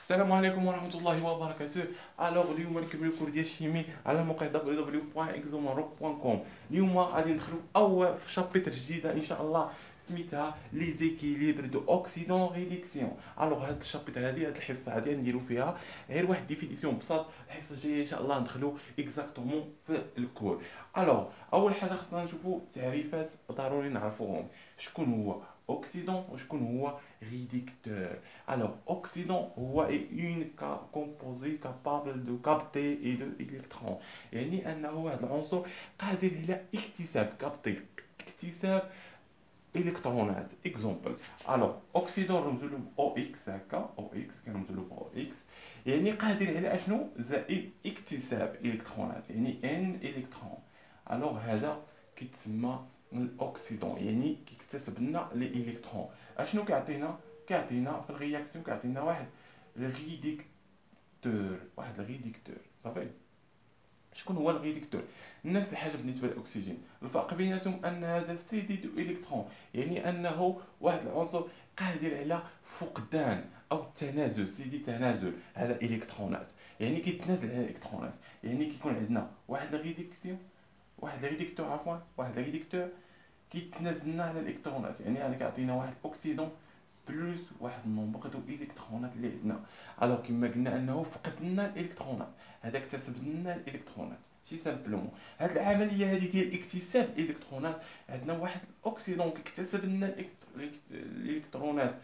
السلام عليكم ورحمة الله وبركاته. اليوم نكملو الكور ديال الشيمي على موقع www.exomaro.com. اليوم غادي ندخلو في شابتر جديدة ان شاء الله سميتها لي زيكيليبر دو اوكسيدون ريديكسيون. هاد الشابتر هاد الحصة هادي نديرو فيها غير واحد ديفينيسيون بساط. الحصة الجاية ان شاء الله ندخلو اكزاكتومون في الكور. اول حاجة خصنا نشوفو تعريفات ضروري نعرفوهم. شكون هو اوكسيدون وشكون هو ريديكتور؟ Oxydant est une composé capable de capter et de électrons. يعني أنه هذا العنصر قادر على اكتساب إلكترونات. إكزومبل أوكسيدون رمزو له أو إكس، هكا أو إكس كنرمزو له أو إكس، يعني قادر على أشنو؟ زائد اكتساب إلكترونات، يعني إن إلكترون. هذا كيتسمى الأوكسيدون، يعني كيكتسب لنا لي إلكترون. أشنو كيعطينا في الرياكسيون؟ كيعطينا واحد الريديكتور صافي. شكون هو الريديكتور؟ نفس الحاجه بالنسبه للاكسجين، الفرق بيناتهم ان هذا سيدي دو الكترون، يعني انه واحد العنصر قادر على فقدان او التنازل، سيدي تنازل هذا الالكترونات، يعني كيتنازل على الالكترونات، يعني كيكون عندنا واحد الريديكسيون، واحد الريديكتور كيتنازلنا على الالكترونات، يعني انا كيعطينا واحد الاكسيدون بلوس واحد النومبر دو الكترونات اللي عندنا. كما قلنا انه فقدنا الالكترونات، هذا اكتسب لنا الالكترونات سي سامبلومون. هاد العمليه هذه ديال اكتساب الالكترونات، عندنا واحد الاكسيدون كيكتسب لنا الالكترونات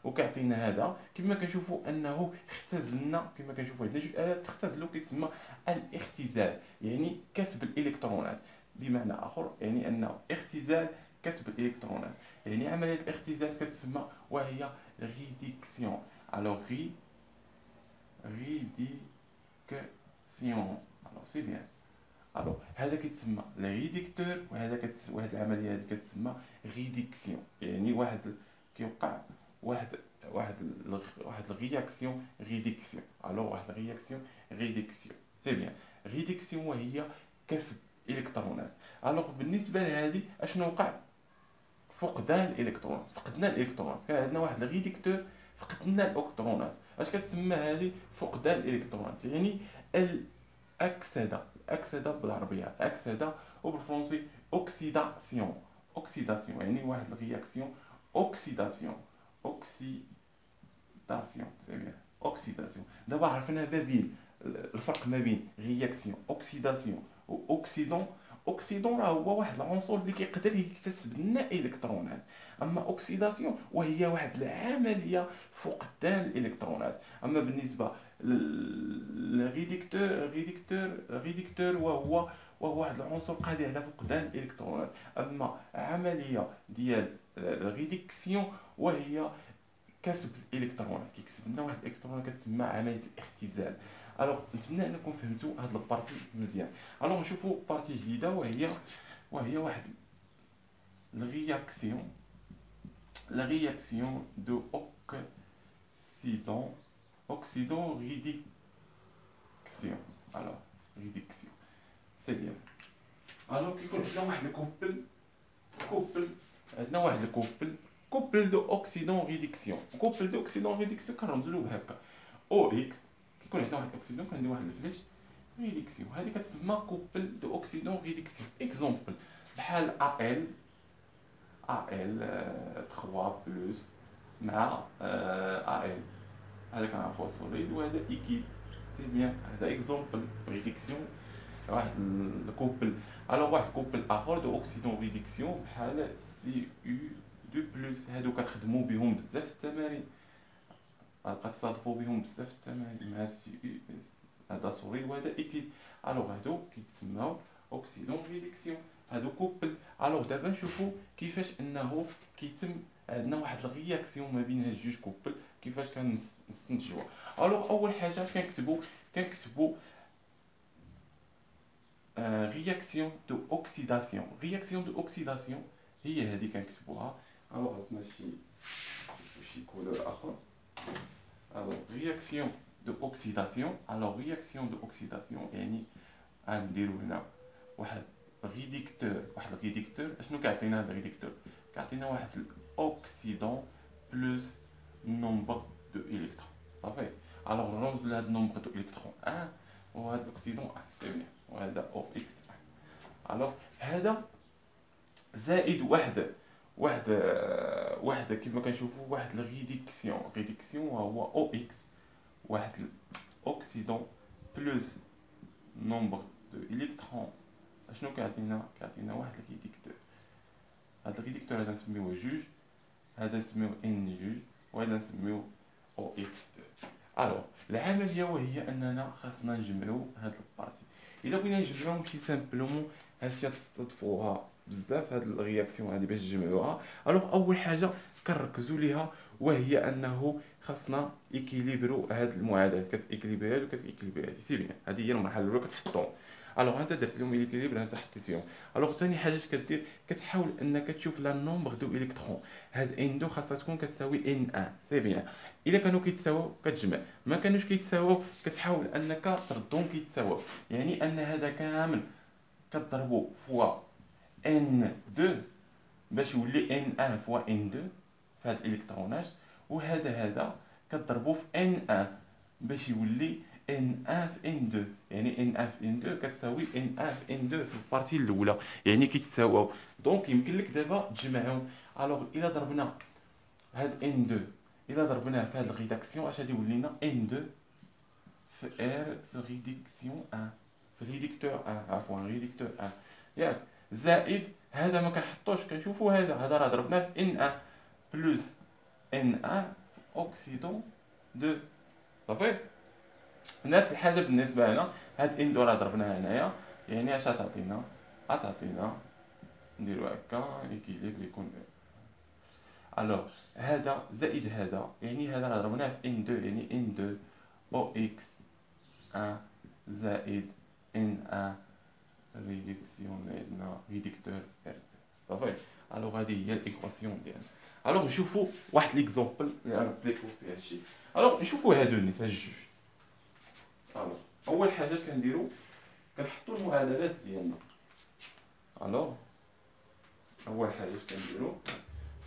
وكيعطينا هذا. كما كنشوفوا انه اختزلنا، كما كنشوفوا عندنا جوج الات تختزلوا، كيتسمى الاختزال، يعني كسب الالكترونات. بمعنى اخر يعني انه اختزال كسب الالكترونات، يعني عمليه الاختزال كتسمى وهي ريديكسيون. ريديكسيون سي بيان. هذا كيتسمى ريديكتور، وهاد العمليه هذه كتسمى ريديكسيون، يعني كيوقع واحد واحد واحد الرياكسيون ريديكسيون. سي بيان. ريديكسيون وهي كسب الكترونات. بالنسبه لهذه اشنو وقع؟ فقدان الالكترونات، فقدنا الالكترونات، كان عندنا واحد الريديكتور فقدنا الالكترونات. اش كتسمى هذه؟ فقدان الالكترونات، يعني الاكسده بالعربيه اكسده، وبالفرنسي اوكسيداسيون، يعني واحد الرياكسيون اوكسيداسيون سي بيان. اوكسيداسيون. دابا عرفنا ما بين الفرق ما بين رياكسيون، اوكسيداسيون واوكسيدون. اوكسيدون راه هو واحد العنصر اللي كيقدر يكتسب لنا الكترونات، اما اوكسيداسيون وهي واحد العمليه فقدان الالكترونات. اما بالنسبه للريديكتور وهو واحد العنصر قادر على فقدان الالكترونات. اما عمليه ديال الريديكسيون وهي كسب الالكترونات، كيكسب لنا واحد الالكترونات، كتسمى عمليه الاختزال. نتمنى انكم فهمتوا هاد البارتي مزيان. نشوفوا بارتي جديده وهي واحد الرياكسيون دو اوكسيدون ريديكسيون. ريديكسيون سي بيان. كيكون عندنا واحد الكوبل دو اوكسيدون ريديكسيون. كنرمزو له بهكا او اكس. كيكون عندنا واحد الاكسيدون، كندير واحد الفلاش ريديكسيون، هذه كتسمى كوبل دو اوكسيدون ريديكسيون. اكزومبل بحال ال 3 بلس مع ال، هذا كنعرفوه سوليد وهذا ايكيد. سي بيان. هذا اكزومبل ريديكسيون واحد الكوبل. واحد الكوبل اخر دو اوكسيدون ريديكسيون بحال سي يو 2 بلس، هادو كتخدموا بهم بزاف في التمارين، كتصادفوا بهم بزاف في التمارين مع سي يو. هذا سوليد وهذا ايكيد. هادو كيتسماو اوكسيدون ريديكسيون، هادو كوبل. دابا نشوفوا كيفاش انه كيتم عندنا واحد الرياكسيون ما بين هاد جوج كوبل، كيفاش كنستنتجوها. اول حاجه اش كنكتبوا رياكسيون دو اوكسيداسيون هي هذه كنكتبوها. عطنا شي كولور اخر. رياكسيون دو اوكسيداسيون. يعني غنديرو هنا واحد الريديكتور. اشنو كيعطينا هذا الريديكتور؟ كيعطينا واحد الاوكسيدون بلس نومبر دو الكترون صافي. الوغ نرمزو لهاد النومبر دو الكترون 1 وهاد الاكسيدون 1 سي بيان وهذا او اكس 1. الوغ هذا زائد واحد كيما كنشوفوا واحد الريديكسيون هو او اكس واحد الاكسيدون بلس نومبر دو الكترون. اشنو كيعطينا واحد الريديكتور. هذا الريديكتور هذا نسميوه جوج، هذا نسميوه ان جوج وهذا نسميوه او اكس 2. الوغ العمليه وهي اننا خاصنا نجمعوا هاد البارتي. الا بغينا نجمعوهم شي سامبلومون هادشي تستضفوها بزاف هاد الرياكسيون هادي باش تجمعوها. الوغ اول حاجه كنركزوا ليها وهي انه خاصنا ايكيليبرو هاد المعادلات، كتيكيليبري هادو كتيكيليبري هادي سي بيان. هادي هي المرحله الاولى كتحطهم. الوغ انت درت لهم ايكيليبر انت حطيتيهم. الوغ ثاني حاجه كدير كتحاول انك تشوف لا نومبر دو الكترون. هاد ان دو خاصها تكون كتساوي ان 1 سي بيان. الا كانوا كيتساواو كتجمع، ما كانوش كيتساواو كتحاول انك تردهم كيتساواو، يعني ان هذا كامل كتضربو فوا ان 2 باش يولي ان 1 فوا ان 2 في هاد الالكترونات، وهذا كتضربو في ان 1 باش يولي ان 1 في ان 2، يعني ان 1 في ان 2 كتساوي ان 1 في ان 2 في البارتي الاولى، يعني كيتساواو. دونك يمكن لك دابا تجمعهم. الوغ الا ضربنا هاد ان 2 الا ضربناه في هاد الريداكسيون اش غادي يولي لنا ان 2 في ار في ريديكسيون 1 في ريديكتور 1 عفوا ريديكتور 1 ياك، زائد هذا ما كنحطوش كنشوفوا هذا راه ضربناه في ان 1 بلس ان 1 في اوكسيدون 2 صافي. نفس الحاجه بالنسبه هنا هاد ان 2 راه ضربناها هنايا، يعني اش غتعطينا نديرو هكا ايكيليبر يكون. الوغ هذا زائد هذا، يعني هذا راه ضربناه في ان 2 يعني ان 2 او اكس 1 زائد ان 1 ريديكسيون عندنا ريديكتور ار صافي. الوغ هذه هي الايكواسيون ديالنا. الوغ نشوفوا واحد ليكزومبل اللي غنبليكو فيه هادشي. الوغ نشوفوا هادو النيت هاد الجوج. الوغ اول حاجه كنديرو كنحطوا المعادلات ديالنا. الوغ اول حاجه كنديرو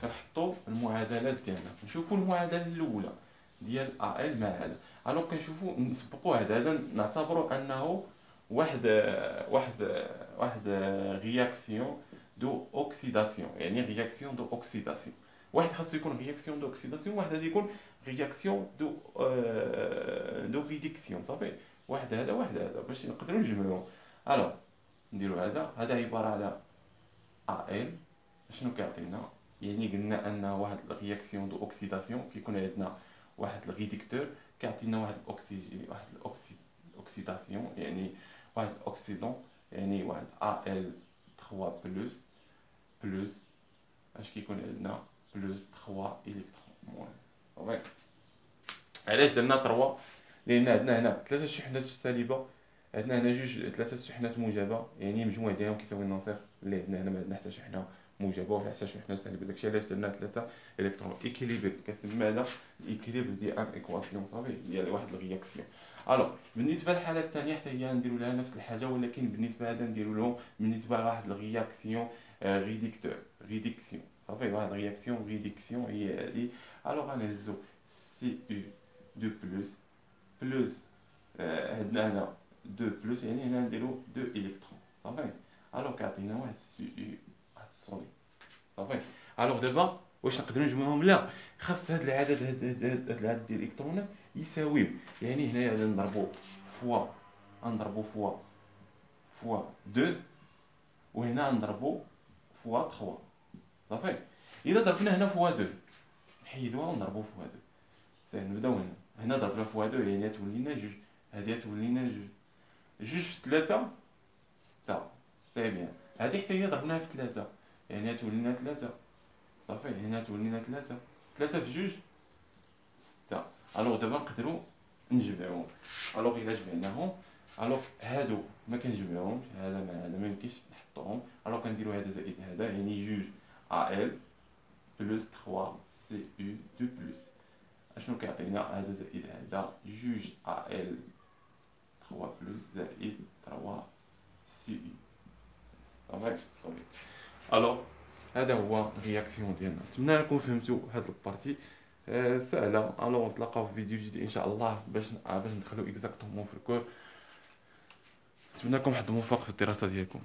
كنحطوا المعادلات ديالنا، نشوفوا المعادله الاولى ديال ا ال مع هذا. الوغ كنشوفوا نسبقوا هذا نعتبروا انه واحد رياكسيون دو اوكسيداسيون، يعني رياكسيون دو اوكسيداسيون. واحد خاصو يكون رياكسيون دو اوكسيداسيون، واحد غادي يكون رياكسيون دو ريديكسيون صافي. واحد هذا باش نقدروا نجمعوهم. الوغ نديروا هذا عباره على ا ال. شنو كيعطينا؟ يعني قلنا ان واحد رياكسيون دو اوكسيداسيون كيكون عندنا واحد الريديكتور كيعطينا واحد الاوكسيداسيون، يعني واحد الاكسيدون، يعني واحد ا ال 3 بلس اش كيكون عندنا بلس 3 الكترون موان. علاش درنا 3؟ لان عندنا هنا 3 شحنات سالبه، عندنا هنا 3 شحنات موجبه، يعني المجموع ديالهم كيساوي لنا صفر. اللي عندنا هنا ما عندنا حتى شحنه موجبه ولا حتى شحنه سالبه، داكشي علاش درنا 3 الكترون ايكيليبر. كنسمى هذا الايكيليبر ديال ان ايكواسيون صافي، ديال واحد الرياكسيون. الوغ بالنسبه للحاله الثانيه حتى هي نديروا لها نفس الحاجه، ولكن بالنسبه هذا نديروا لهم بالنسبه لواحد الرياكسيون ريديكسيون صافي. واحد الرياكسيون ريديكسيون هي هذه. الوغ غنهزو سي او 2 بلس عندنا هنا 2 بلس، يعني هنا نديرو 2 الكترون صافي. الوغ كيعطينا واحد سي او واحد الصوليد صافي. الوغ دابا واش نقدروا نجمعوهم؟ لا، خاص هاد العدد هاد العدد ديال الالكترونات يساويو، يعني هنايا غادي نضربو فوا 2 وهنا نضربو فوا 3 صافي. الا ضربنا هنا فوا 2 نحيدوها ونضربو فوا 2 سنبداو هنا ضربنا فوا 2 يعني تولي لنا جوج، هادي تولي لنا جوج في 3 6 سي بيان. هادي حتى هي ضربناها في 3 يعني تولي لنا 3 صافي. هنا تولي لنا 3 في جوج 6. الوغ دابا نقدروا نجمعوهم. الوغ الا جمعناهم الوغ هادو ما كنجمعوهمش، هذا مع هذا ما يمكنش نحطوهم. الوغ كنديروا هذا زائد هذا، يعني جوج ا ال بلس 3 سي او 2 بلس اشنو كيعطينا؟ هذا زائد هذا جوج ا ال 3 بلس زائد 3 سي او صافي. الوغ هذا هو الرياكسيون ديالنا. نتمنى نكون فهمتوا هاد البارتي. سهله. الو نتلاقاو في فيديو جديد ان شاء الله باش ندخلو اكزاكتومون في الكور. نتمنى لكم واحد الموفق في الدراسه ديالكم.